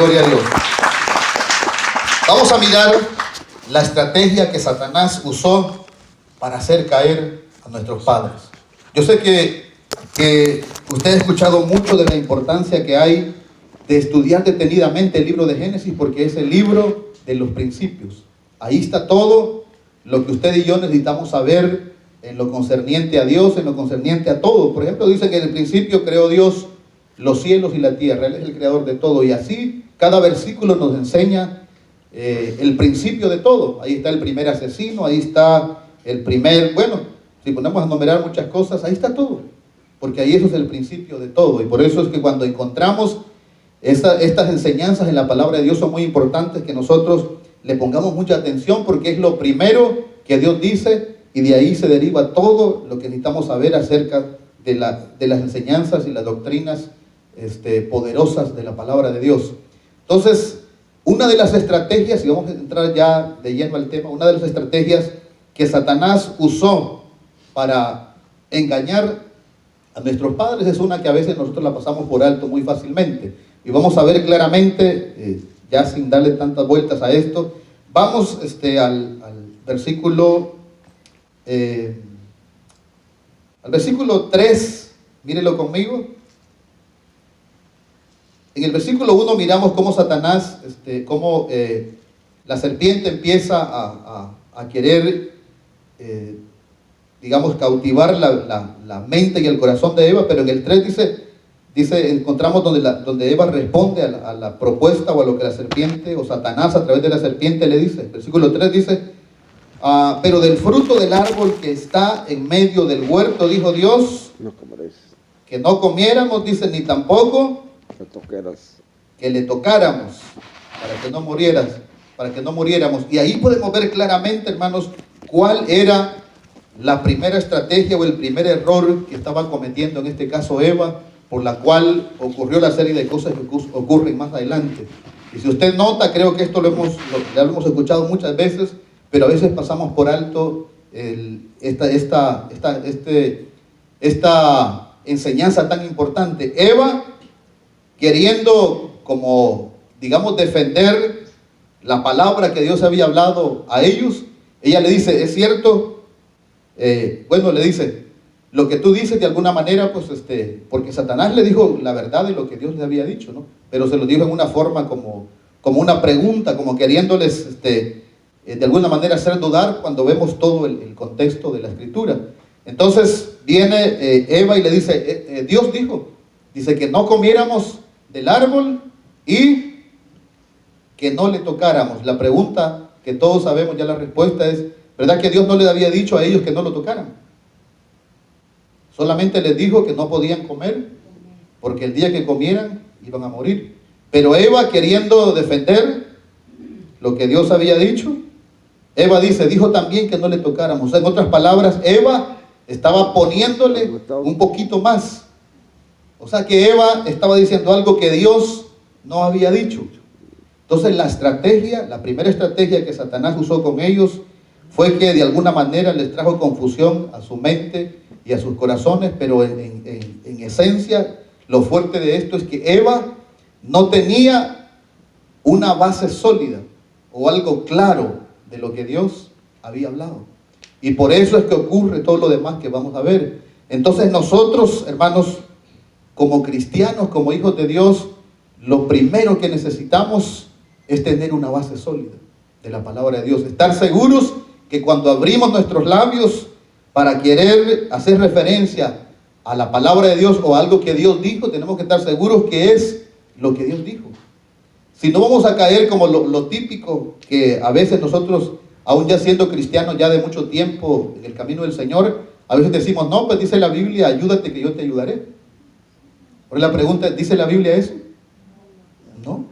Gloria a Dios. Vamos a mirar la estrategia que Satanás usó para hacer caer a nuestros padres. Yo sé que usted ha escuchado mucho de la importancia que hay de estudiar detenidamente el libro de Génesis, porque es el libro de los principios. Ahí está todo lo que usted y yo necesitamos saber en lo concerniente a Dios, en lo concerniente a todo. Por ejemplo, dice que en el principio creó Dios los cielos y la tierra. Él es el creador de todo. Y así cada versículo nos enseña el principio de todo. Ahí está el primer asesino, ahí está el primer, bueno, si ponemos a enumerar muchas cosas, ahí está todo. Porque ahí eso es el principio de todo. Y por eso es que cuando encontramos estas enseñanzas en la palabra de Dios son muy importantes que nosotros le pongamos mucha atención, porque es lo primero que Dios dice y de ahí se deriva todo lo que necesitamos saber acerca de las enseñanzas y las doctrinas poderosas de la palabra de Dios. Entonces, una de las estrategias, y vamos a entrar ya de lleno al tema, una de las estrategias que Satanás usó para engañar a nuestros padres es una que a veces nosotros la pasamos por alto muy fácilmente. Y vamos a ver claramente, ya sin darle tantas vueltas a esto, vamos al versículo 3, mírelo conmigo. En el versículo 1 miramos cómo Satanás, cómo la serpiente empieza a querer, digamos, cautivar la mente y el corazón de Eva, pero en el 3 dice encontramos donde Eva responde a la propuesta o a lo que la serpiente o Satanás a través de la serpiente le dice. El versículo 3 dice, pero del fruto del árbol que está en medio del huerto, dijo Dios, que no comiéramos, dice, ni tampoco que le tocáramos, para que no muriéramos. Y ahí podemos ver claramente, hermanos, cuál era la primera estrategia o el primer error que estaba cometiendo en este caso Eva, por la cual ocurrió la serie de cosas que ocurren más adelante. Y si usted nota, creo que esto ya lo hemos escuchado muchas veces, pero a veces pasamos por alto esta enseñanza tan importante. Eva, queriendo, como digamos, defender la palabra que Dios había hablado a ellos, ella le dice, es cierto, le dice, lo que tú dices de alguna manera, pues porque Satanás le dijo la verdad de lo que Dios le había dicho, ¿no? Pero se lo dijo en una forma como una pregunta, como queriéndoles de alguna manera hacer dudar cuando vemos todo el contexto de la escritura. Entonces viene Eva y le dice, Dios dice que no comiéramos del árbol y que no le tocáramos. La pregunta que todos sabemos ya la respuesta es, ¿verdad que Dios no les había dicho a ellos que no lo tocaran? Solamente les dijo que no podían comer, porque el día que comieran iban a morir. Pero Eva, queriendo defender lo que Dios había dicho, Eva dijo también que no le tocáramos. O sea, en otras palabras, Eva estaba poniéndole un poquito más. O sea que Eva estaba diciendo algo que Dios no había dicho. Entonces la primera estrategia que Satanás usó con ellos fue que de alguna manera les trajo confusión a su mente y a sus corazones, pero en esencia lo fuerte de esto es que Eva no tenía una base sólida o algo claro de lo que Dios había hablado. Y por eso es que ocurre todo lo demás que vamos a ver. Entonces nosotros, hermanos, como cristianos, como hijos de Dios, lo primero que necesitamos es tener una base sólida de la palabra de Dios. Estar seguros que cuando abrimos nuestros labios para querer hacer referencia a la palabra de Dios o a algo que Dios dijo, tenemos que estar seguros que es lo que Dios dijo. Si no, vamos a caer como lo típico que a veces nosotros, aún ya siendo cristianos ya de mucho tiempo en el camino del Señor, a veces decimos, no, pues dice la Biblia, ayúdate que yo te ayudaré. Por la pregunta, ¿dice la Biblia eso? No.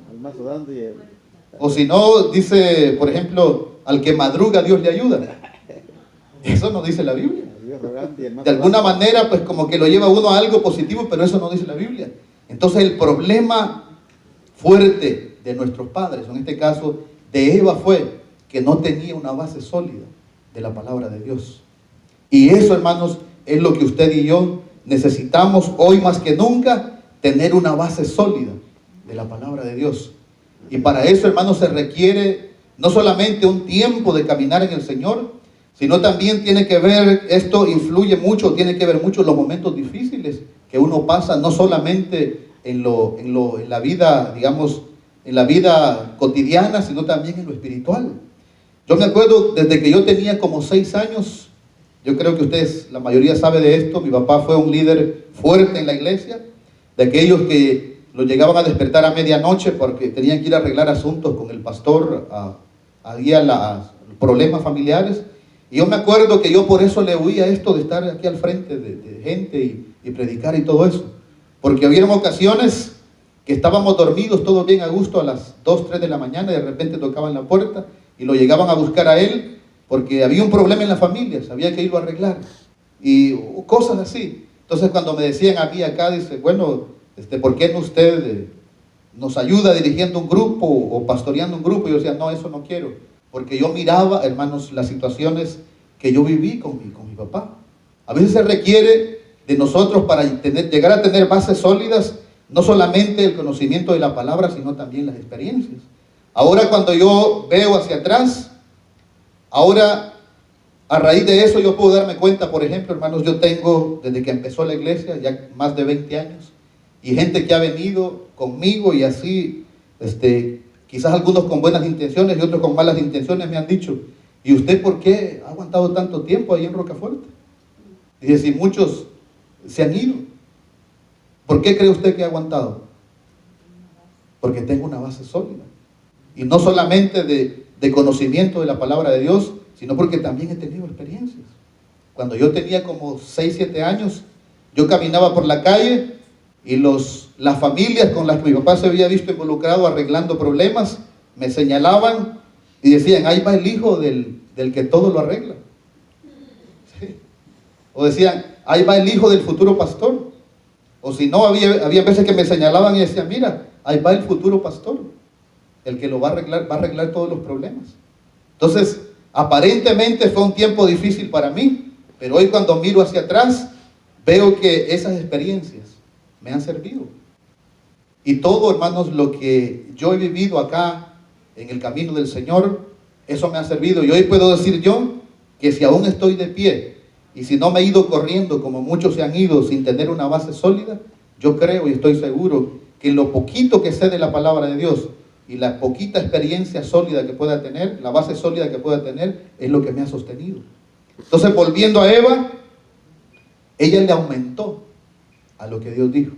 O si no, dice, por ejemplo, al que madruga Dios le ayuda. Eso no dice la Biblia. De alguna manera, pues como que lo lleva uno a algo positivo, pero eso no dice la Biblia. Entonces el problema fuerte de nuestros padres, en este caso de Eva, fue que no tenía una base sólida de la palabra de Dios. Y eso, hermanos, es lo que usted y yo necesitamos hoy más que nunca, tener una base sólida de la palabra de Dios. Y para eso, hermanos, se requiere no solamente un tiempo de caminar en el Señor, sino también tiene que ver, esto influye mucho, tiene que ver mucho los momentos difíciles que uno pasa, no solamente en la vida, digamos, en la vida cotidiana, sino también en lo espiritual. Yo me acuerdo desde que yo tenía como 6 años, yo creo que ustedes, la mayoría sabe de esto, mi papá fue un líder fuerte en la iglesia, de aquellos que lo llegaban a despertar a medianoche porque tenían que ir a arreglar asuntos con el pastor, a problemas familiares. Y yo me acuerdo que yo por eso le huía esto de estar aquí al frente de gente y predicar y todo eso. Porque hubieron ocasiones que estábamos dormidos, todo bien a gusto, a las 2, 3 de la mañana, y de repente tocaban la puerta y lo llegaban a buscar a él porque había un problema en la familia, había que irlo a arreglar. Y cosas así. Entonces cuando me decían a mí acá, dice, bueno, ¿por qué no usted nos ayuda dirigiendo un grupo o pastoreando un grupo? Y yo decía, no, eso no quiero. Porque yo miraba, hermanos, las situaciones que yo viví con mi papá. A veces se requiere de nosotros para llegar a tener bases sólidas, no solamente el conocimiento de la palabra, sino también las experiencias. Ahora cuando yo veo hacia atrás, ahora a raíz de eso yo puedo darme cuenta, por ejemplo, hermanos, yo tengo desde que empezó la iglesia ya más de 20 años, y gente que ha venido conmigo y así, quizás algunos con buenas intenciones y otros con malas intenciones me han dicho, ¿y usted por qué ha aguantado tanto tiempo ahí en Rocafuerte? Dice, si muchos se han ido, ¿por qué cree usted que ha aguantado? Porque tengo una base sólida. Y no solamente de conocimiento de la palabra de Dios, sino porque también he tenido experiencias. Cuando yo tenía como 6, 7 años, yo caminaba por la calle y las familias con las que mi papá se había visto involucrado arreglando problemas, me señalaban y decían, ahí va el hijo del que todo lo arregla. ¿Sí? O decían, ahí va el hijo del futuro pastor. O si no, había veces que me señalaban y decían, mira, ahí va el futuro pastor, el que lo va a arreglar todos los problemas. Entonces, aparentemente fue un tiempo difícil para mí, pero hoy cuando miro hacia atrás, veo que esas experiencias me han servido. Y todo, hermanos, lo que yo he vivido acá en el camino del Señor, eso me ha servido. Y hoy puedo decir yo que si aún estoy de pie y si no me he ido corriendo como muchos se han ido sin tener una base sólida, yo creo y estoy seguro que lo poquito que sé de la palabra de Dios y la poquita experiencia sólida que pueda tener, la base sólida que pueda tener, es lo que me ha sostenido. Entonces, volviendo a Eva, ella le aumentó a lo que Dios dijo.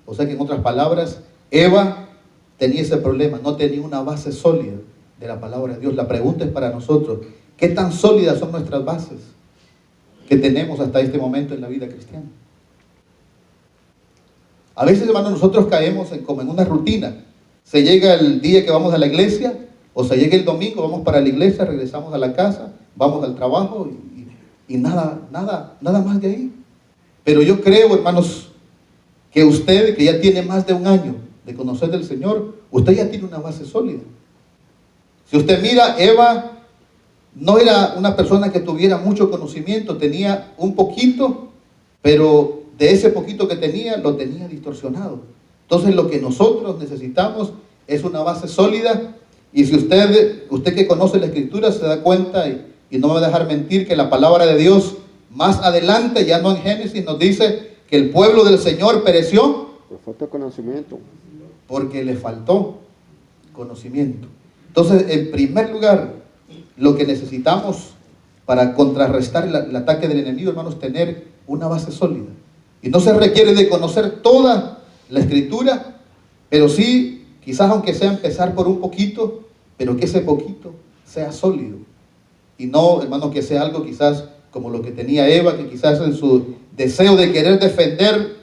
O sea que en otras palabras, Eva tenía ese problema, no tenía una base sólida de la palabra de Dios. La pregunta es para nosotros, ¿qué tan sólidas son nuestras bases que tenemos hasta este momento en la vida cristiana? A veces, hermanos, nosotros caemos como en una rutina. Se llega el día que vamos a la iglesia, o se llega el domingo, vamos para la iglesia, regresamos a la casa, vamos al trabajo y nada más de ahí. Pero yo creo, hermanos, que usted, que ya tiene más de un año de conocer del Señor, usted ya tiene una base sólida. Si usted mira, Eva no era una persona que tuviera mucho conocimiento, tenía un poquito, pero de ese poquito que tenía, lo tenía distorsionado. Entonces lo que nosotros necesitamos es una base sólida, y si usted que conoce la Escritura se da cuenta, y no me va a dejar mentir, que la palabra de Dios más adelante, ya no en Génesis, nos dice que el pueblo del Señor pereció por falta de conocimiento, porque le faltó conocimiento. Entonces, en primer lugar, lo que necesitamos para contrarrestar el ataque del enemigo, hermanos, tener una base sólida. Y no se requiere de conocer toda la Escritura, pero sí, quizás aunque sea empezar por un poquito, pero que ese poquito sea sólido. Y no, hermanos, que sea algo quizás como lo que tenía Eva, que quizás en su deseo de querer defender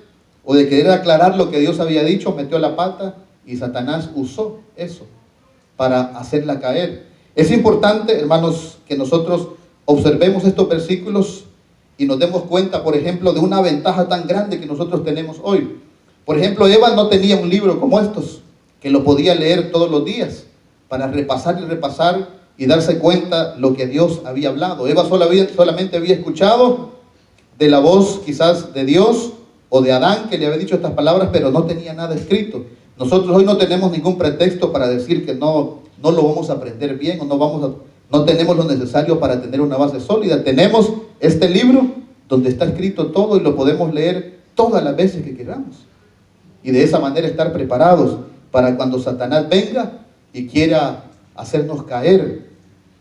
o de querer aclarar lo que Dios había dicho, metió la pata y Satanás usó eso para hacerla caer. Es importante, hermanos, que nosotros observemos estos versículos y nos demos cuenta, por ejemplo, de una ventaja tan grande que nosotros tenemos hoy. Por ejemplo, Eva no tenía un libro como estos, que lo podía leer todos los días para repasar y repasar y darse cuenta lo que Dios había hablado. Eva solamente había escuchado de la voz quizás de Dios o de Adán, que le había dicho estas palabras, pero no tenía nada escrito. nosotros hoy no tenemos ningún pretexto para decir que no lo vamos a aprender bien o no tenemos lo necesario para tener una base sólida. Tenemos este libro donde está escrito todo y lo podemos leer todas las veces que queramos. Y de esa manera estar preparados para cuando Satanás venga y quiera hacernos caer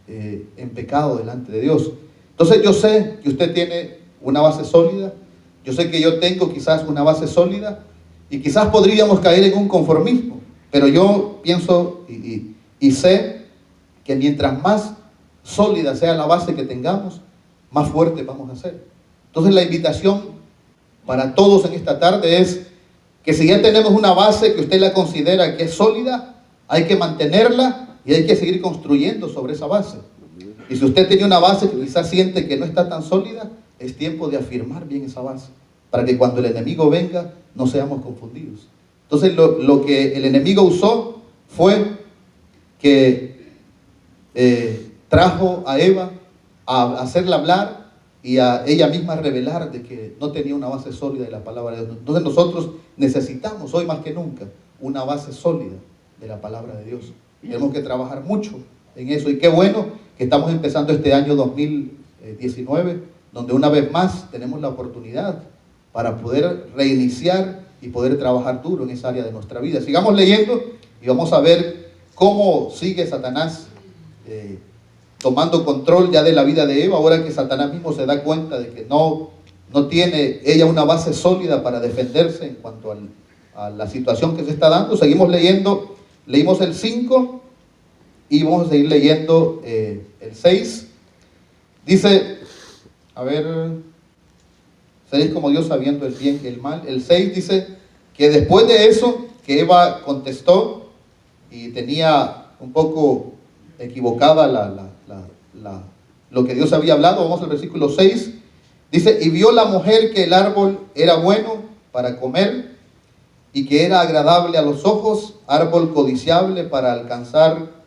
en pecado delante de Dios. Entonces yo sé que usted tiene una base sólida, yo sé que yo tengo quizás una base sólida y quizás podríamos caer en un conformismo, pero yo pienso y sé que mientras más sólida sea la base que tengamos, más fuerte vamos a ser. Entonces la invitación para todos en esta tarde es que si ya tenemos una base que usted la considera que es sólida, hay que mantenerla y hay que seguir construyendo sobre esa base. Y si usted tiene una base que quizás siente que no está tan sólida, es tiempo de afirmar bien esa base, para que cuando el enemigo venga no seamos confundidos. Entonces lo que el enemigo usó fue que trajo a Eva a hacerla hablar y a ella misma revelar de que no tenía una base sólida de la palabra de Dios. Entonces nosotros necesitamos hoy más que nunca una base sólida de la palabra de Dios. Tenemos que trabajar mucho en eso y qué bueno que estamos empezando este año 2019, donde una vez más tenemos la oportunidad para poder reiniciar y poder trabajar duro en esa área de nuestra vida. Sigamos leyendo y vamos a ver cómo sigue Satanás tomando control ya de la vida de Eva, ahora que Satanás mismo se da cuenta de que no tiene ella una base sólida para defenderse en cuanto a la situación que se está dando. Seguimos leyendo, leímos el 5 y vamos a seguir leyendo el 6. Dice, a ver, seréis como Dios sabiendo el bien y el mal. El 6 dice que después de eso, que Eva contestó y tenía un poco equivocada lo que Dios había hablado. Vamos al versículo 6. Dice, y vio la mujer que el árbol era bueno para comer y que era agradable a los ojos, árbol codiciable para alcanzar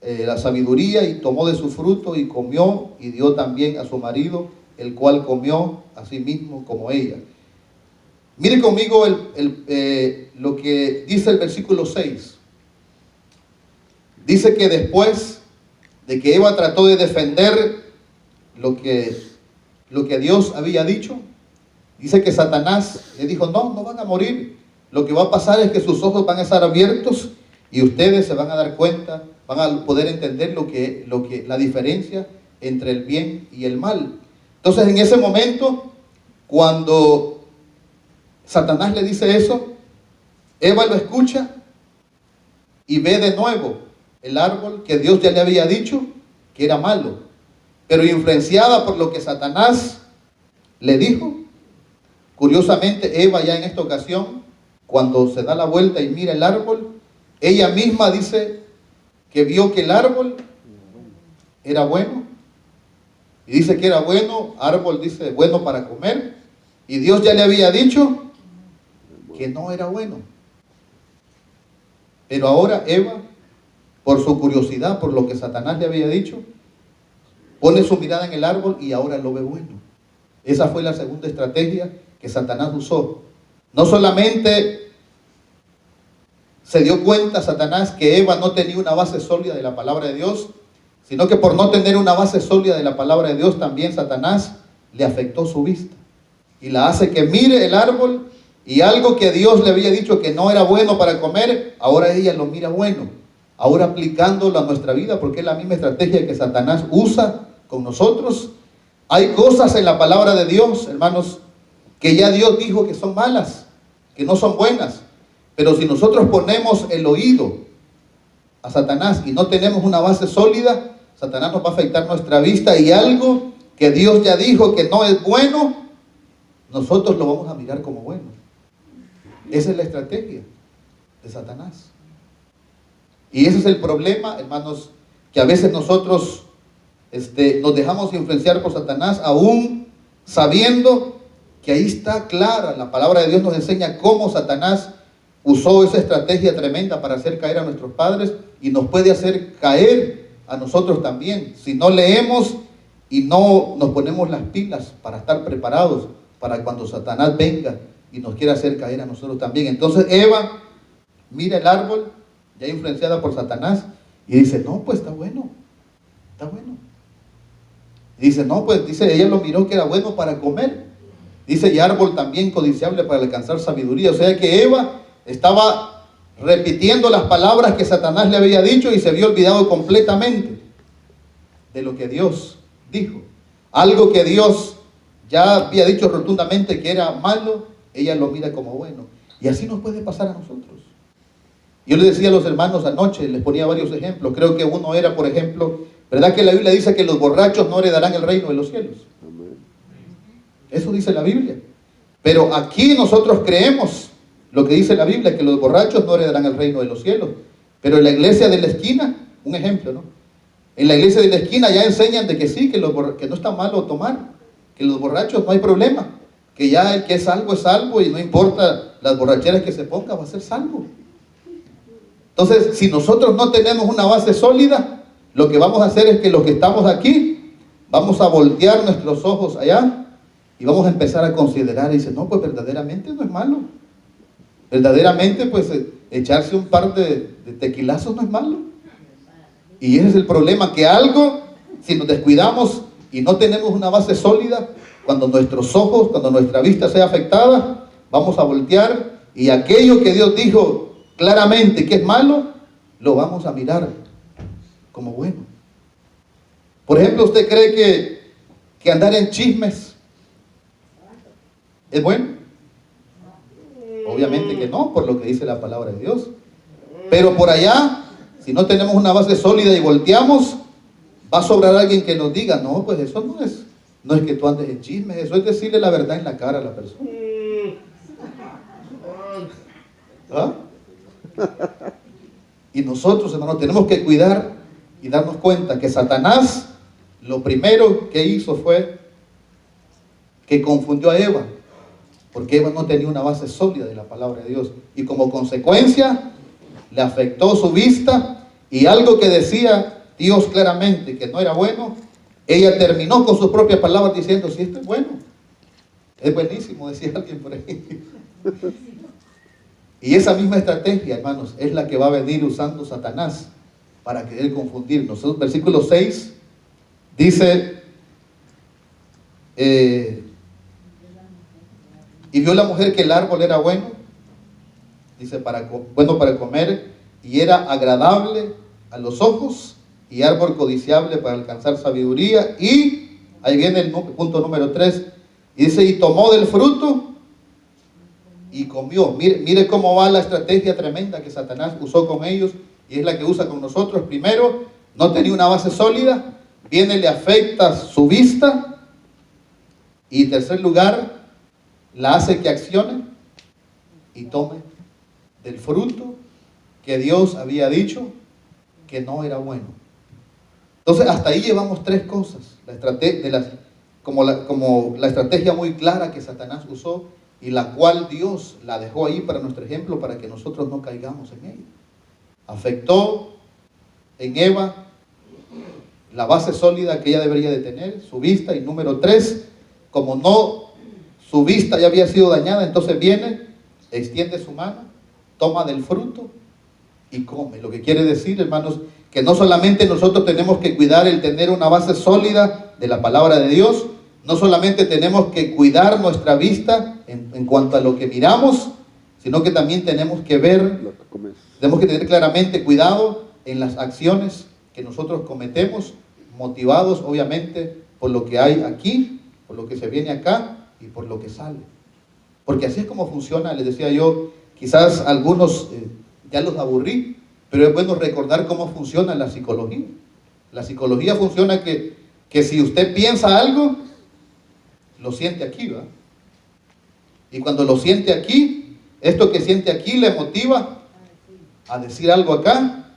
la sabiduría, y tomó de su fruto y comió y dio también a su marido, el cual comió asimismo como ella. Mire conmigo lo que dice el versículo 6. Dice que después de que Eva trató de defender lo que Dios había dicho, dice que Satanás le dijo, no van a morir. Lo que va a pasar es que sus ojos van a estar abiertos y ustedes se van a dar cuenta, van a poder entender la diferencia entre el bien y el mal. Entonces en ese momento, cuando Satanás le dice eso, Eva lo escucha y ve de nuevo el árbol que Dios ya le había dicho que era malo, pero influenciada por lo que Satanás le dijo. Curiosamente, Eva ya en esta ocasión, cuando se da la vuelta y mira el árbol, ella misma dice que vio que el árbol era bueno, y dice que era bueno, árbol dice bueno para comer, y Dios ya le había dicho que no era bueno. Pero ahora Eva, por su curiosidad, por lo que Satanás le había dicho, pone su mirada en el árbol y ahora lo ve bueno. Esa fue la segunda estrategia que Satanás usó. No solamente se dio cuenta Satanás que Eva no tenía una base sólida de la palabra de Dios, sino que por no tener una base sólida de la palabra de Dios, también Satanás le afectó su vista y la hace que mire el árbol, y algo que Dios le había dicho que no era bueno para comer, ahora ella lo mira bueno, ahora aplicándolo a nuestra vida, porque es la misma estrategia que Satanás usa con nosotros. Hay cosas en la palabra de Dios, hermanos, que ya Dios dijo que son malas, que no son buenas, pero si nosotros ponemos el oído a Satanás y no tenemos una base sólida, Satanás nos va a afectar nuestra vista, y algo que Dios ya dijo que no es bueno, nosotros lo vamos a mirar como bueno. Esa es la estrategia de Satanás. Y ese es el problema, hermanos, que a veces nosotros nos dejamos influenciar por Satanás, aún sabiendo que ahí está clara, la palabra de Dios nos enseña cómo Satanás usó esa estrategia tremenda para hacer caer a nuestros padres, y nos puede hacer caer a nosotros también, si no leemos y no nos ponemos las pilas para estar preparados para cuando Satanás venga y nos quiera hacer caer a nosotros también. Entonces Eva mira el árbol, ya influenciada por Satanás, y dice, no, pues está bueno, está bueno. Y dice, no, pues dice, ella lo miró que era bueno para comer. Dice, y árbol también codiciable para alcanzar sabiduría. O sea que Eva estaba repitiendo las palabras que Satanás le había dicho y se había olvidado completamente de lo que Dios dijo. Algo que Dios ya había dicho rotundamente que era malo, ella lo mira como bueno. Y así nos puede pasar a nosotros. Yo les decía a los hermanos anoche, les ponía varios ejemplos. Creo que uno era, por ejemplo, ¿verdad que la Biblia dice que los borrachos no heredarán el reino de los cielos? Eso dice la Biblia. Pero aquí nosotros creemos lo que dice la Biblia, que los borrachos no heredarán el reino de los cielos. Pero en la iglesia de la esquina, un ejemplo, ¿no? En la iglesia de la esquina ya enseñan de que sí, que no está malo tomar, que los borrachos no hay problema, que ya el que es salvo y no importa las borracheras que se ponga, va a ser salvo. Entonces, si nosotros no tenemos una base sólida, lo que vamos a hacer es que los que estamos aquí, vamos a voltear nuestros ojos allá y vamos a empezar a considerar y decir, no, pues verdaderamente no es malo. Verdaderamente, pues echarse un par de tequilazos no es malo. Y ese es el problema, que algo, si nos descuidamos y no tenemos una base sólida, cuando nuestros ojos, cuando nuestra vista sea afectada, vamos a voltear y aquello que Dios dijo claramente que es malo, lo vamos a mirar como bueno. Por ejemplo, ¿usted cree que andar en chismes es bueno? Obviamente que no, por lo que dice la palabra de Dios. Pero por allá, si no tenemos una base sólida y volteamos, va a sobrar alguien que nos diga, no, pues eso no es que tú andes en chismes, eso es decirle la verdad en la cara a la persona. ¿Ah? Y nosotros, hermanos, tenemos que cuidar y darnos cuenta que Satanás lo primero que hizo fue que confundió a Eva, porque Eva no tenía una base sólida de la palabra de Dios, y como consecuencia le afectó su vista, y algo que decía Dios claramente que no era bueno, ella terminó con sus propias palabras diciendo, sí, esto es bueno, es buenísimo, decía alguien por ahí. Y esa misma estrategia, hermanos, es la que va a venir usando Satanás para querer confundirnos. El versículo 6 dice, y vio la mujer que el árbol era bueno, dice, bueno para comer, y era agradable a los ojos, y árbol codiciable para alcanzar sabiduría. Y ahí viene el punto número 3, y dice, y tomó del fruto y comió. Mire cómo va la estrategia tremenda que Satanás usó con ellos, y es la que usa con nosotros. Primero, no tenía una base sólida, viene, le afecta su vista, y en tercer lugar, la hace que accione y tome del fruto que Dios había dicho que no era bueno. Entonces, hasta ahí llevamos tres cosas, como la estrategia muy clara que Satanás usó, y la cual Dios la dejó ahí para nuestro ejemplo, para que nosotros no caigamos en ella. Afectó en Eva la base sólida que ella debería de tener, su vista. Y número 3, como su vista ya había sido dañada, entonces viene, extiende su mano, toma del fruto y come. Lo que quiere decir, hermanos, que no solamente nosotros tenemos que cuidar el tener una base sólida de la palabra de Dios, no solamente tenemos que cuidar nuestra vista en cuanto a lo que miramos, sino que también tenemos que tenemos que tener claramente cuidado en las acciones que nosotros cometemos, motivados obviamente por lo que hay aquí, por lo que se viene acá y por lo que sale. Porque así es como funciona, les decía yo, quizás algunos ya los aburrí, pero es bueno recordar cómo funciona la psicología. La psicología funciona que si usted piensa algo, lo siente aquí, ¿verdad? Y cuando lo siente aquí, esto que siente aquí le motiva a decir algo acá,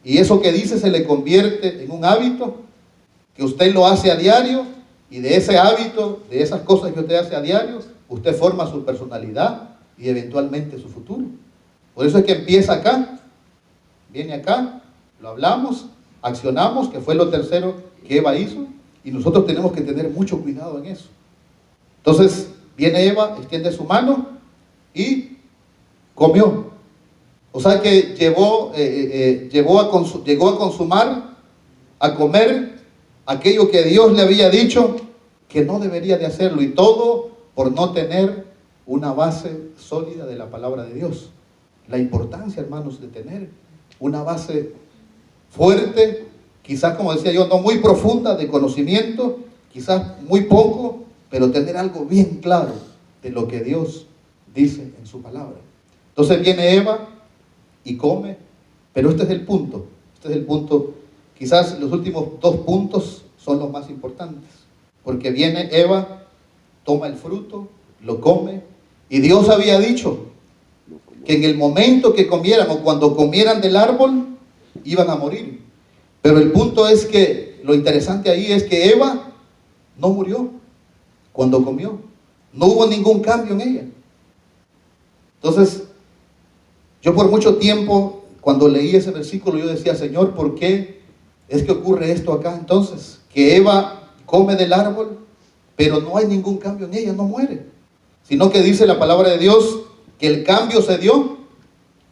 y eso que dice se le convierte en un hábito que usted lo hace a diario, y de ese hábito, de esas cosas que usted hace a diario, usted forma su personalidad y eventualmente su futuro. Por eso es que empieza acá, viene acá, lo hablamos, accionamos, que fue lo tercero que Eva hizo, y nosotros tenemos que tener mucho cuidado en eso. Entonces viene Eva, extiende su mano y comió. O sea que llegó a consumar, a comer aquello que Dios le había dicho que no debería de hacerlo, y todo por no tener una base sólida de la palabra de Dios. La importancia, hermanos, de tener una base fuerte, quizás, como decía yo, no muy profunda de conocimiento, quizás muy poco, pero tener algo bien claro de lo que Dios dice en su palabra. Entonces viene Eva y come, pero este es el punto, quizás los últimos 2 puntos son los más importantes, porque viene Eva, toma el fruto, lo come, y Dios había dicho que en el momento que comieran o cuando comieran del árbol iban a morir. Pero el punto es que lo interesante ahí es que Eva no murió cuando comió, no hubo ningún cambio en ella. Entonces, yo por mucho tiempo, cuando leí ese versículo, yo decía, Señor, ¿por qué es que ocurre esto acá? Entonces, que Eva come del árbol, pero no hay ningún cambio en ella, no muere. Sino que dice la palabra de Dios que el cambio se dio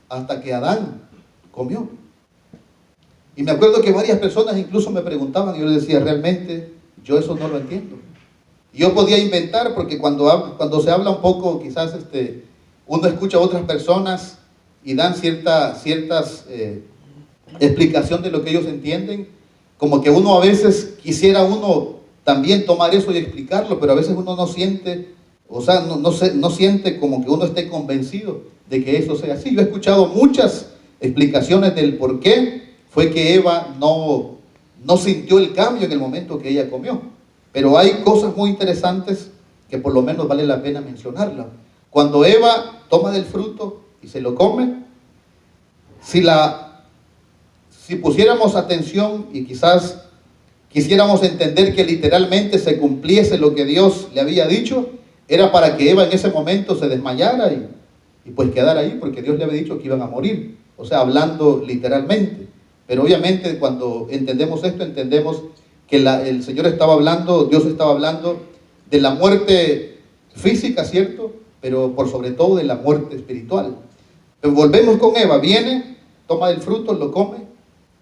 hasta que Adán comió. Y me acuerdo que varias personas incluso me preguntaban, y yo les decía, realmente, yo eso no lo entiendo. Y yo podía inventar, porque cuando se habla un poco, quizás uno escucha a otras personas y dan ciertas explicación de lo que ellos entienden, como que uno a veces quisiera uno también tomar eso y explicarlo, pero a veces uno no siente, o sea, no siente como que uno esté convencido de que eso sea así. Yo he escuchado muchas explicaciones del por qué fue que Eva no sintió el cambio en el momento que ella comió, pero hay cosas muy interesantes que por lo menos vale la pena mencionarlas. Cuando Eva toma del fruto y se lo come, si pusiéramos atención y quizás quisiéramos entender que literalmente se cumpliese lo que Dios le había dicho, era para que Eva en ese momento se desmayara y pues quedara ahí, porque Dios le había dicho que iban a morir, o sea, hablando literalmente. Pero obviamente cuando entendemos esto, entendemos que el Señor estaba hablando, Dios estaba hablando de la muerte física, ¿cierto? Pero por sobre todo de la muerte espiritual. Pero volvemos con Eva, viene, toma el fruto, lo come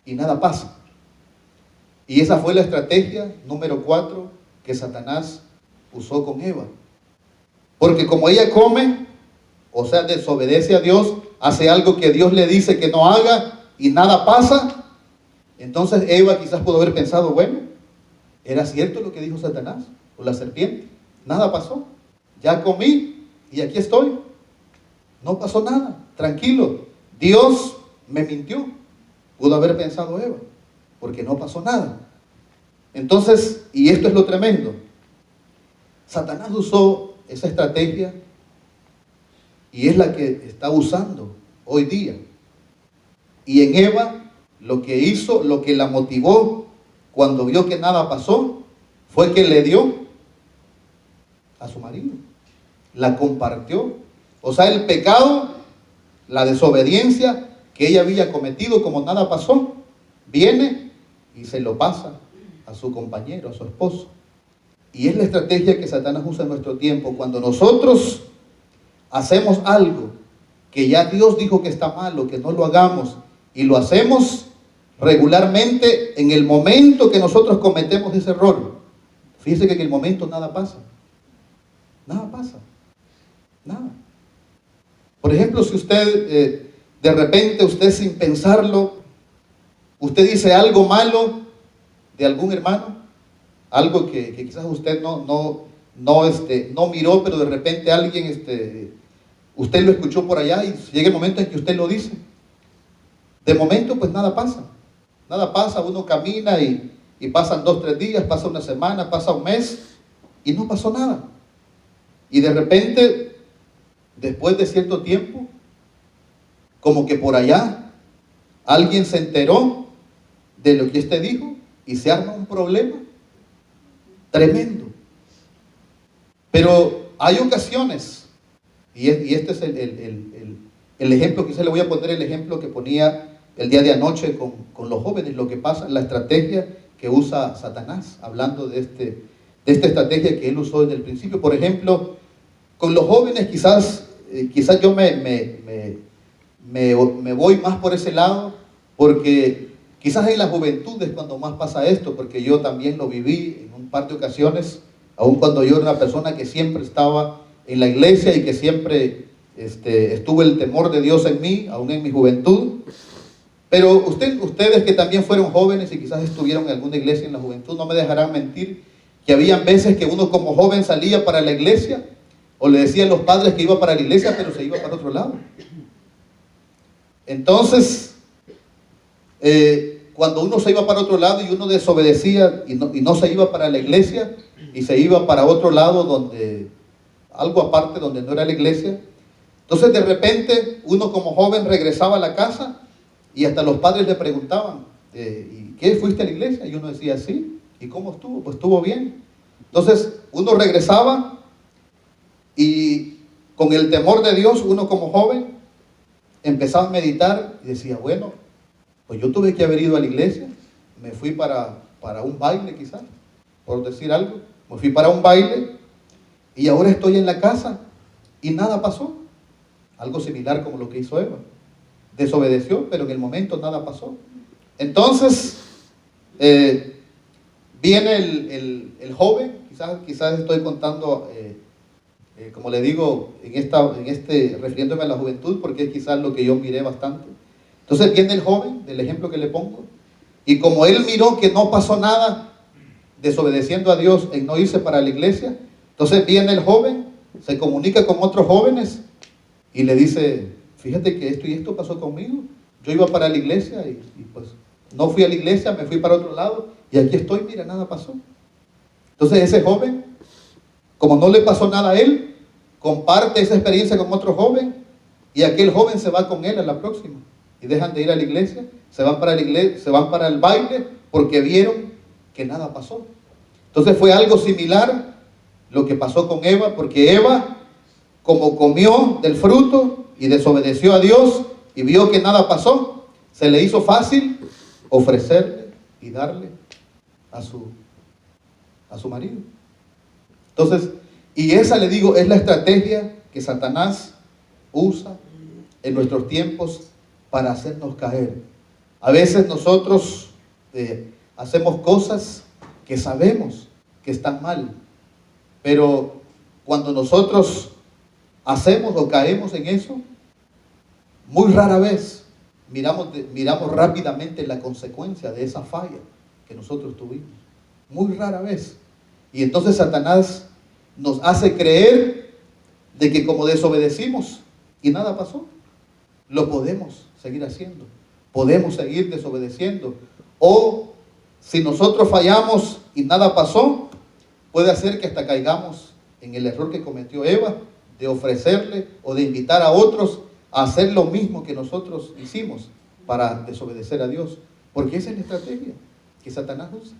y nada pasa. Y esa fue la estrategia número 4 que Satanás usó con Eva. Porque como ella come, o sea, desobedece a Dios, hace algo que Dios le dice que no haga y nada pasa, entonces Eva quizás pudo haber pensado, bueno, ¿era cierto lo que dijo Satanás o la serpiente? Nada pasó, ya comí y aquí estoy, no pasó nada, tranquilo, Dios me mintió, pudo haber pensado Eva, porque no pasó nada. Entonces, y esto es lo tremendo, Satanás usó esa estrategia y es la que está usando hoy día. Y en Eva, lo que hizo, lo que la motivó cuando vio que nada pasó, fue que le dio a su marido, la compartió. O sea, el pecado, la desobediencia que ella había cometido, como nada pasó, viene y se lo pasa a su compañero, a su esposo. Y es la estrategia que Satanás usa en nuestro tiempo. Cuando nosotros hacemos algo que ya Dios dijo que está malo, que no lo hagamos, y lo hacemos regularmente, en el momento que nosotros cometemos ese error, fíjese que en el momento nada pasa. Nada pasa. Nada. Por ejemplo, si usted, de repente, usted sin pensarlo, usted dice algo malo de algún hermano, algo que quizás usted no miró, pero de repente alguien, usted lo escuchó por allá y llega el momento en que usted lo dice. De momento, pues nada pasa. Nada pasa, uno camina y pasan 2, 3 días, pasa una semana, pasa un mes y no pasó nada. Y de repente, después de cierto tiempo, como que por allá alguien se enteró de lo que usted dijo y se arma un problema tremendo. Pero hay ocasiones, y este es el ejemplo, quizás le voy a poner el ejemplo que ponía el día de anoche con los jóvenes, lo que pasa, la estrategia que usa Satanás, hablando de esta estrategia que él usó desde el principio. Por ejemplo, con los jóvenes quizás yo me me voy más por ese lado, porque quizás en la juventud es cuando más pasa esto, porque yo también lo viví en un par de ocasiones, aun cuando yo era una persona que siempre estaba en la iglesia y que siempre estuvo el temor de Dios en mí, aún en mi juventud. Pero ustedes que también fueron jóvenes y quizás estuvieron en alguna iglesia en la juventud, no me dejarán mentir que habían veces que uno como joven salía para la iglesia, o le decían los padres que iba para la iglesia, pero se iba para otro lado. Entonces, cuando uno se iba para otro lado y uno desobedecía y no se iba para la iglesia y se iba para otro lado donde, algo aparte donde no era la iglesia, entonces de repente uno como joven regresaba a la casa y hasta los padres le preguntaban, ¿y qué? ¿Fuiste a la iglesia? Y uno decía, sí. ¿Y cómo estuvo? Pues estuvo bien. Entonces uno regresaba y con el temor de Dios, uno como joven empezaba a meditar y decía, bueno, pues yo tuve que haber ido a la iglesia, me fui para un baile quizás, por decir algo, me fui para un baile y ahora estoy en la casa y nada pasó. Algo similar como lo que hizo Eva. Desobedeció, pero en el momento nada pasó. Entonces, viene el joven, quizás estoy contando, como le digo, refiriéndome a la juventud, porque es quizás lo que yo miré bastante. Entonces viene el joven, del ejemplo que le pongo, y como él miró que no pasó nada, desobedeciendo a Dios en no irse para la iglesia, entonces viene el joven, se comunica con otros jóvenes y le dice, fíjate que esto y esto pasó conmigo, yo iba para la iglesia y pues no fui a la iglesia, me fui para otro lado y aquí estoy, mira, nada pasó. Entonces ese joven, como no le pasó nada a él, comparte esa experiencia con otro joven y aquel joven se va con él a la próxima y dejan de ir a la iglesia, se van para la iglesia, se van para el baile porque vieron que nada pasó. Entonces fue algo similar lo que pasó con Eva, porque Eva, como comió del fruto y desobedeció a Dios y vio que nada pasó, se le hizo fácil ofrecerle y darle a su marido. Entonces, y esa, le digo, es la estrategia que Satanás usa en nuestros tiempos para hacernos caer. A veces nosotros hacemos cosas que sabemos que están mal, pero cuando nosotros hacemos o caemos en eso, muy rara vez miramos rápidamente la consecuencia de esa falla que nosotros tuvimos. Muy rara vez. Y entonces Satanás nos hace creer de que como desobedecimos y nada pasó, lo podemos seguir haciendo. Podemos seguir desobedeciendo. O si nosotros fallamos y nada pasó, puede hacer que hasta caigamos en el error que cometió Eva, de ofrecerle o de invitar a otros a hacer lo mismo que nosotros hicimos para desobedecer a Dios. Porque esa es la estrategia que Satanás usa.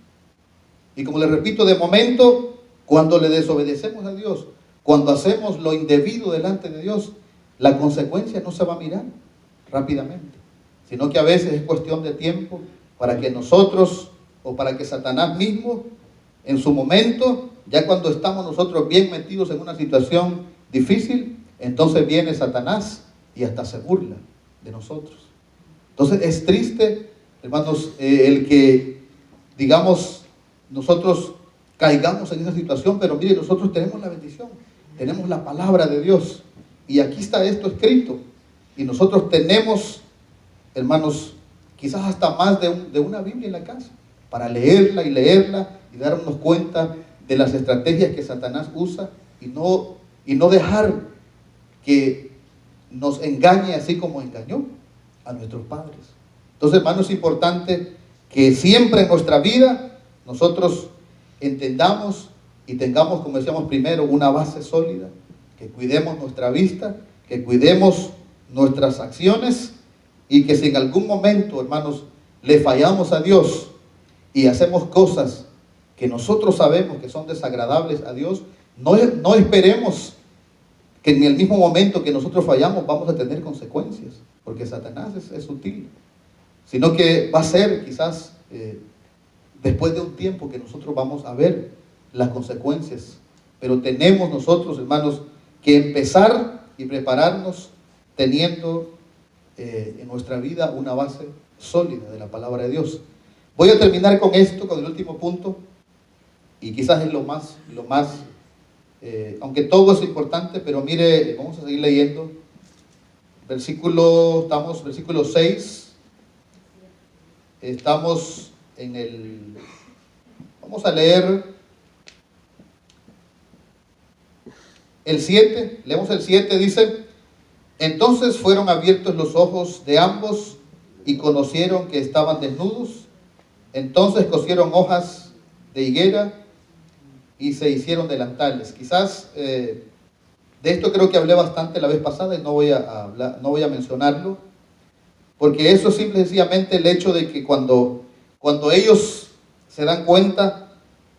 Y como le repito, de momento, cuando le desobedecemos a Dios, cuando hacemos lo indebido delante de Dios, la consecuencia no se va a mirar rápidamente, sino que a veces es cuestión de tiempo para que nosotros, o para que Satanás mismo, en su momento, ya cuando estamos nosotros bien metidos en una situación difícil, entonces viene Satanás y hasta se burla de nosotros. Entonces es triste, hermanos, el que, digamos, nosotros caigamos en esa situación, pero mire, nosotros tenemos la bendición, tenemos la palabra de Dios, y aquí está esto escrito, y nosotros tenemos, hermanos, quizás hasta más de una Biblia en la casa, para leerla y darnos cuenta de las estrategias que Satanás usa, y no dejar que nos engañe así como engañó a nuestros padres. Entonces, hermanos, es importante que siempre en nuestra vida nosotros entendamos y tengamos, como decíamos primero, una base sólida, que cuidemos nuestra vista, que cuidemos nuestras acciones, y que si en algún momento, hermanos, le fallamos a Dios y hacemos cosas que nosotros sabemos que son desagradables a Dios, no esperemos que en el mismo momento que nosotros fallamos vamos a tener consecuencias, porque Satanás es sutil, sino que va a ser quizás después de un tiempo que nosotros vamos a ver las consecuencias. Pero tenemos nosotros, hermanos, que empezar y prepararnos teniendo en nuestra vida una base sólida de la palabra de Dios. Voy a terminar con esto, con el último punto, y quizás es lo más aunque todo es importante, pero mire, vamos a seguir leyendo. Versículo 6. Estamos vamos a leer el 7, leemos el 7, dice: entonces fueron abiertos los ojos de ambos y conocieron que estaban desnudos. Entonces cosieron hojas de higuera y se hicieron delantales. Quizás de esto creo que hablé bastante la vez pasada y no voy a mencionarlo, porque eso es simple y sencillamente el hecho de que cuando ellos se dan cuenta,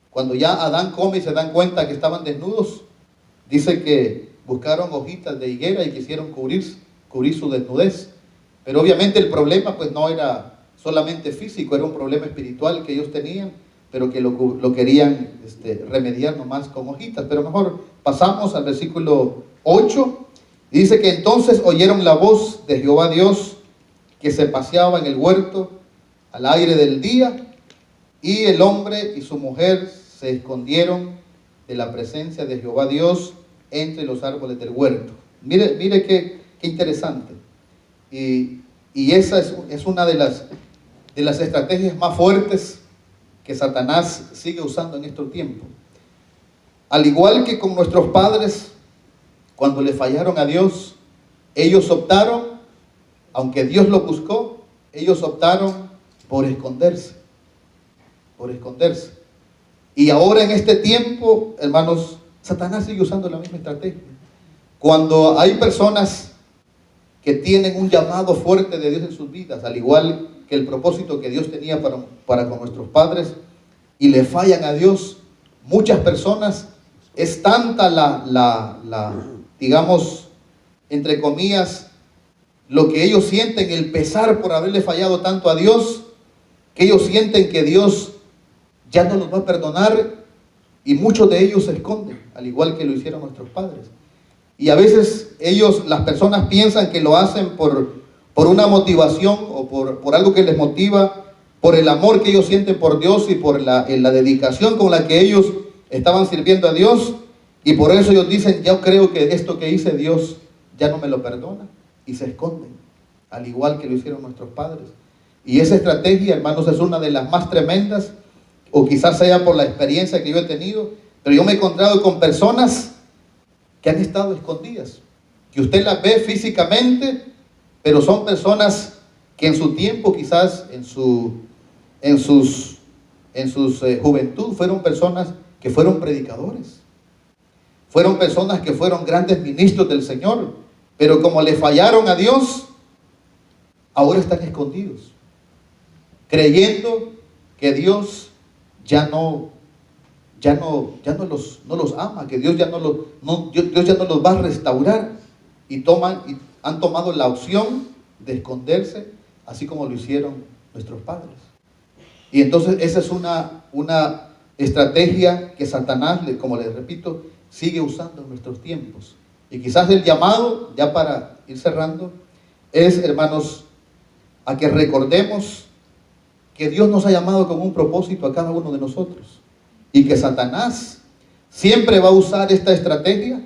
cuando ya Adán come y se dan cuenta que estaban desnudos, dice que buscaron hojitas de higuera y quisieron cubrir su desnudez. Pero obviamente el problema pues no era solamente físico, era un problema espiritual que ellos tenían, pero que lo querían remediar nomás con hojitas. Pero mejor pasamos al versículo 8. Dice que entonces oyeron la voz de Jehová Dios que se paseaba en el huerto al aire del día, y el hombre y su mujer se escondieron de la presencia de Jehová Dios entre los árboles del huerto. Mire qué interesante. Y esa es una de las estrategias más fuertes que Satanás sigue usando en estos tiempos. Al igual que con nuestros padres, cuando le fallaron a Dios, ellos optaron, aunque Dios los buscó, ellos optaron por esconderse. Y ahora en este tiempo, hermanos, Satanás sigue usando la misma estrategia. Cuando hay personas que tienen un llamado fuerte de Dios en sus vidas, al igual que el propósito que Dios tenía para con nuestros padres, y le fallan a Dios, muchas personas, es tanta digamos, entre comillas, lo que ellos sienten, el pesar por haberle fallado tanto a Dios, que ellos sienten que Dios ya no los va a perdonar, y muchos de ellos se esconden, al igual que lo hicieron nuestros padres. Y a veces las personas piensan que lo hacen por una motivación o por algo que les motiva, por el amor que ellos sienten por Dios y por la dedicación con la que ellos estaban sirviendo a Dios, y por eso ellos dicen: yo creo que esto que hice Dios ya no me lo perdona, y se esconden, al igual que lo hicieron nuestros padres. Y esa estrategia, hermanos, es una de las más tremendas, o quizás sea por la experiencia que yo he tenido, pero yo me he encontrado con personas que han estado escondidas, que usted las ve físicamente, pero son personas que en su tiempo, quizás en su juventud, fueron personas que fueron predicadores, fueron personas que fueron grandes ministros del Señor, pero como le fallaron a Dios, ahora están escondidos, creyendo que Dios ya no los ama, que Dios ya no los va a restaurar, y han tomado la opción de esconderse, así como lo hicieron nuestros padres. Y entonces esa es una estrategia que Satanás, como les repito, sigue usando en nuestros tiempos. Y quizás el llamado, ya para ir cerrando, es, hermanos, a que recordemos que Dios nos ha llamado con un propósito a cada uno de nosotros, y que Satanás siempre va a usar esta estrategia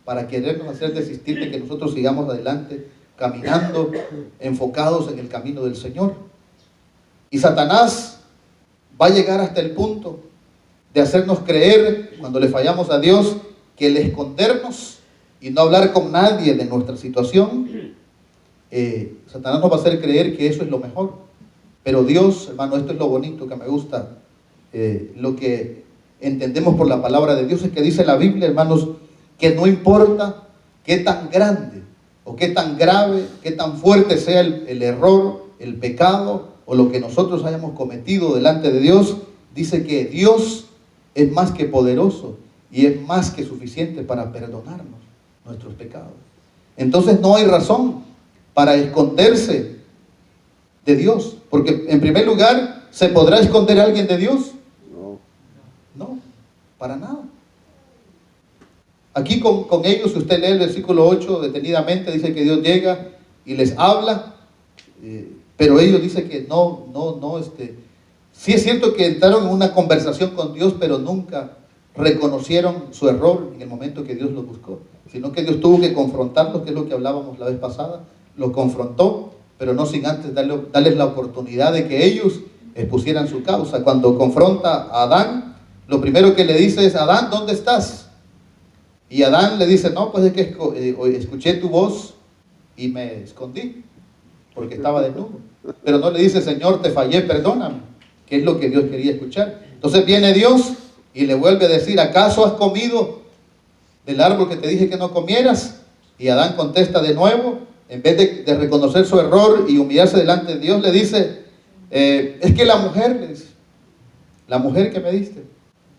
para querernos hacer desistir de que nosotros sigamos adelante, caminando, enfocados en el camino del Señor. Y Satanás va a llegar hasta el punto de hacernos creer, cuando le fallamos a Dios, que el escondernos y no hablar con nadie de nuestra situación, Satanás nos va a hacer creer que eso es lo mejor. Pero Dios, hermano, esto es lo bonito que me gusta, lo que entendemos por la palabra de Dios, es que dice la Biblia, hermanos, que no importa qué tan grande o qué tan grave, qué tan fuerte sea el error, el pecado o lo que nosotros hayamos cometido delante de Dios, dice que Dios es más que poderoso y es más que suficiente para perdonarnos nuestros pecados. Entonces no hay razón para esconderse de Dios, porque en primer lugar, ¿se podrá esconder a alguien de Dios? No, para nada. Aquí con ellos, si usted lee el versículo 8 detenidamente, dice que Dios llega y les habla, pero ellos dicen que sí es cierto que entraron en una conversación con Dios, pero nunca reconocieron su error en el momento que Dios los buscó, sino que Dios tuvo que confrontarlos, que es lo que hablábamos la vez pasada. Los confrontó, pero no sin antes darles la oportunidad de que ellos expusieran su causa. Cuando confronta a Adán, lo primero que le dice es: Adán, ¿dónde estás? Y Adán le dice: no, pues es que escuché tu voz y me escondí porque estaba desnudo. Pero no le dice: Señor, te fallé, perdóname, que es lo que Dios quería escuchar. Entonces viene Dios y le vuelve a decir: ¿acaso has comido del árbol que te dije que no comieras? Y Adán contesta de nuevo, en vez de reconocer su error y humillarse delante de Dios, le dice: es que la mujer, le dice, la mujer que me diste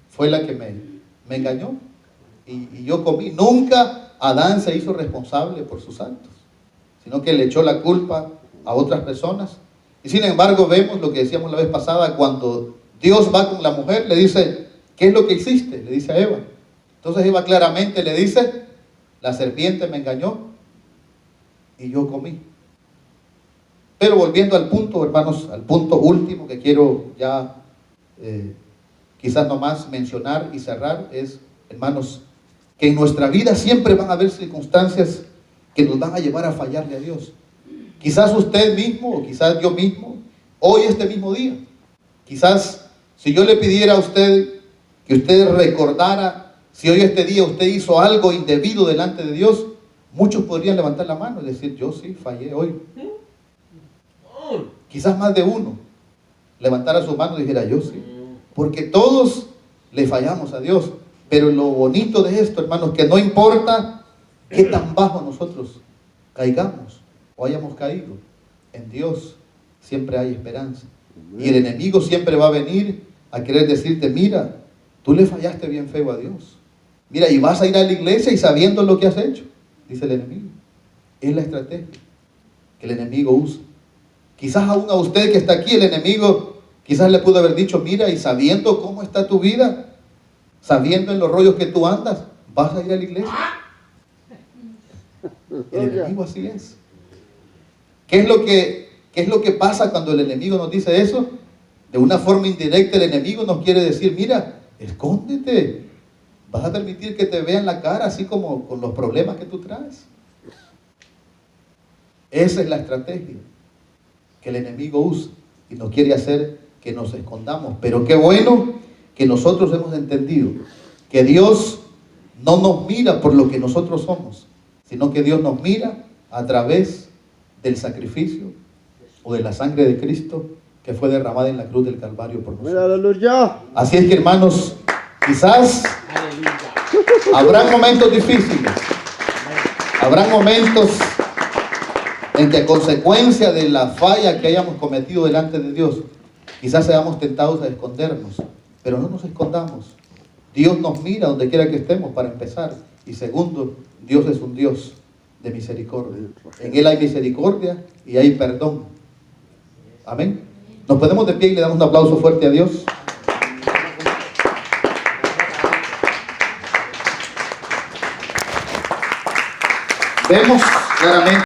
fue la que me engañó y yo comí. Nunca Adán se hizo responsable por sus actos, sino que le echó la culpa a otras personas. Y sin embargo vemos lo que decíamos la vez pasada: cuando Dios va con la mujer, le dice: ¿qué es lo que hiciste? Le dice a Eva. Entonces Eva claramente le dice: la serpiente me engañó y yo comí. Pero volviendo al punto, hermanos, al punto último que quiero ya quizás nomás mencionar y cerrar, es, hermanos, que en nuestra vida siempre van a haber circunstancias que nos van a llevar a fallarle a Dios. Quizás usted mismo o quizás yo mismo, hoy este mismo día, quizás si yo le pidiera a usted que usted recordara si hoy este día usted hizo algo indebido delante de Dios, muchos podrían levantar la mano y decir: yo sí fallé hoy. Quizás más de uno levantara su mano y dijera: yo sí, porque todos le fallamos a Dios. Pero lo bonito de esto, hermanos, que no importa qué tan bajo nosotros caigamos o hayamos caído, en Dios siempre hay esperanza. Y el enemigo siempre va a venir a querer decirte: mira, tú le fallaste bien feo a Dios. Mira, y vas a ir a la iglesia y sabiendo lo que has hecho, dice el enemigo. Es la estrategia que el enemigo usa. Quizás aún a usted que está aquí, el enemigo quizás le pudo haber dicho: mira, y sabiendo cómo está tu vida, sabiendo en los rollos que tú andas, vas a ir a la iglesia. El enemigo así es. ¿Qué es lo que pasa cuando el enemigo nos dice eso? De una forma indirecta, el enemigo nos quiere decir: mira, escóndete, vas a permitir que te vean la cara así como con los problemas que tú traes. Esa es la estrategia que el enemigo usa y nos quiere hacer que nos escondamos. Pero qué bueno que nosotros hemos entendido que Dios no nos mira por lo que nosotros somos, sino que Dios nos mira a través del sacrificio o de la sangre de Cristo que fue derramada en la cruz del Calvario por nosotros. ¡Aleluya! Así es que, hermanos, quizás habrá momentos difíciles, habrá momentos en que a consecuencia de la falla que hayamos cometido delante de Dios, quizás seamos tentados a escondernos, pero no nos escondamos. Dios nos mira donde quiera que estemos, para empezar, y segundo, Dios es un Dios de misericordia. En Él hay misericordia y hay perdón. Amén. Nos ponemos de pie y le damos un aplauso fuerte a Dios. Vemos claramente